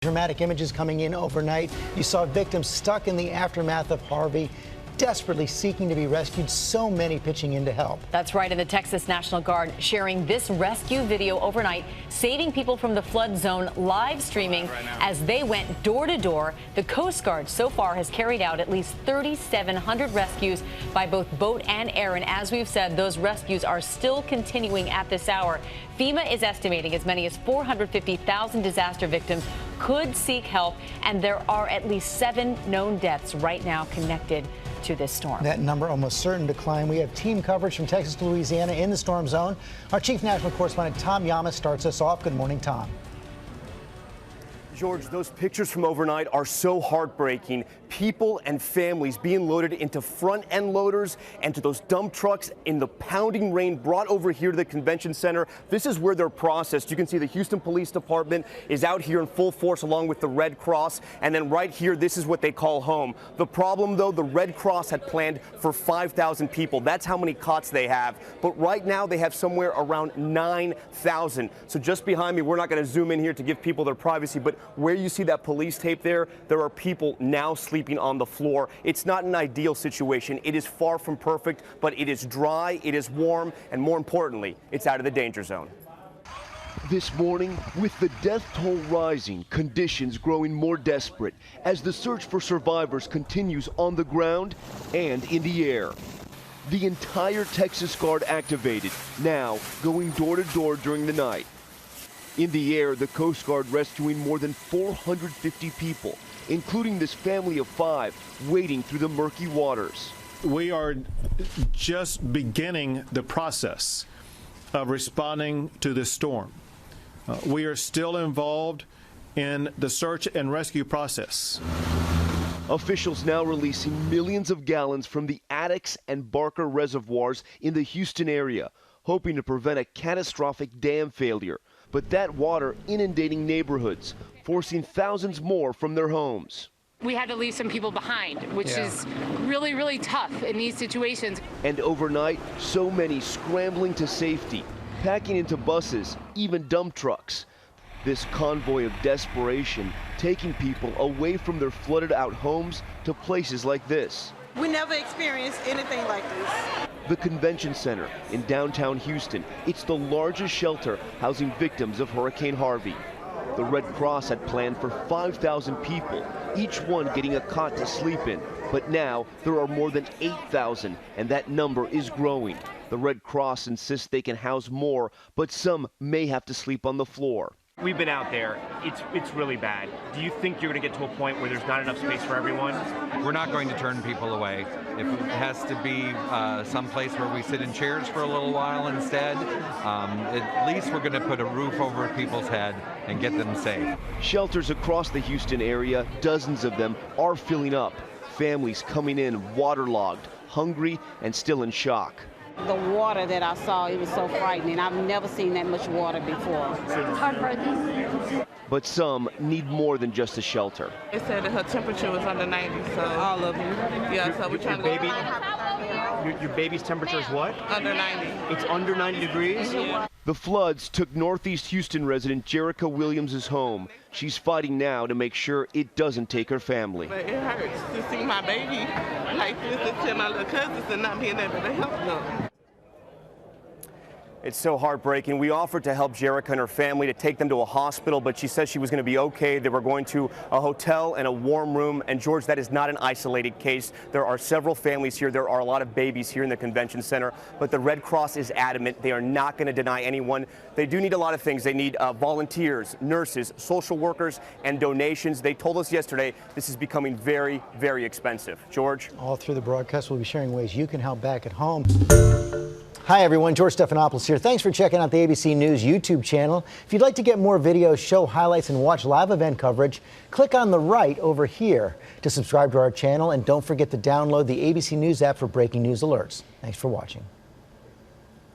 Dramatic images coming in overnight. You saw victims stuck in the aftermath of Harvey, desperately seeking to be rescued, so many pitching in to help. That's right, and the Texas National Guard sharing this rescue video overnight, saving people from the flood zone, live streaming as they went door to door. The Coast Guard so far has carried out at least 3,700 rescues by both boat and air, and as we've said, those rescues are still continuing at this hour. FEMA is estimating as many as 450,000 disaster victims could seek help, and there are at least 7 known deaths right now connected to this storm. That number almost certain to climb. We have team coverage from Texas to Louisiana in the storm zone. Our chief national correspondent Tom Yamas starts us off. Good morning, Tom. George, those pictures from overnight are so heartbreaking. People and families being loaded into front-end loaders and to those dump trucks in the pounding rain brought over here to the convention center. This is where they're processed. You can see the Houston Police Department is out here in full force along with the Red Cross. And then right here, this is what they call home. The problem, though, the Red Cross had planned for 5,000 people. That's how many cots they have. But right now, they have somewhere around 9,000. So just behind me, we're not going to zoom in here to give people their privacy, but where you see that police tape there are people now sleeping on the floor. It's not an ideal situation. It is far from perfect, but it is dry, it is warm, and more importantly, it's out of the danger zone. This morning, with the death toll rising, conditions growing more desperate as the search for survivors continues on the ground and in the air. The entire Texas Guard activated, now going door to door during the night. In the air, the Coast Guard rescuing more than 450 people, including this family of 5 wading through the murky waters. We are just beginning the process of responding to this storm. We are still involved in the search and rescue process. Officials now releasing millions of gallons from the Addicks and Barker reservoirs in the Houston area, hoping to prevent a catastrophic dam failure. But that water inundating neighborhoods, forcing thousands more from their homes. We had to leave some people behind, which is really, really tough in these situations. And overnight, so many scrambling to safety, packing into buses, even dump trucks. This convoy of desperation taking people away from their flooded out homes to places like this. We never experienced anything like this. The Convention Center in downtown Houston. It's the largest shelter housing victims of Hurricane Harvey. The Red Cross had planned for 5,000 people, each one getting a cot to sleep in. But now there are more than 8,000, and that number is growing. The Red Cross insists they can house more, but some may have to sleep on the floor. We've been out there. It's really bad. Do you think you're going to get to a point where there's not enough space for everyone? We're not going to turn people away. If it has to be some place where we sit in chairs for a little while instead, at least we're going to put a roof over people's head and get them safe. Shelters across the Houston area, dozens of them, are filling up. Families coming in waterlogged, hungry, and still in shock. The water that I saw, it was so frightening. I've never seen that much water before. It's heartbreaking. But some need more than just a shelter. They said that her temperature was under 90, so all of them. Yeah, so we're trying to Your baby's temperature is what? under 90. It's under 90 degrees? Yeah. The floods took Northeast Houston resident Jerica Williams' home. She's fighting now to make sure it doesn't take her family. But it hurts to see my baby like this and tell my little cousins and not being able to help them. It's so heartbreaking. We offered to help Jerica and her family to take them to a hospital, but she said she was going to be okay. They were going to a hotel and a warm room. And George, that is not an isolated case. There are several families here. There are a lot of babies here in the convention center, but the Red Cross is adamant. They are not going to deny anyone. They do need a lot of things. They need volunteers, nurses, social workers, and donations. They told us yesterday this is becoming very, very expensive. George? All through the broadcast, we'll be sharing ways you can help back at home. Hi, everyone. George Stephanopoulos here. Thanks for checking out the ABC News YouTube channel. If you'd like to get more videos, show highlights, and watch live event coverage, click on the right over here to subscribe to our channel. And don't forget to download the ABC News app for breaking news alerts. Thanks for watching.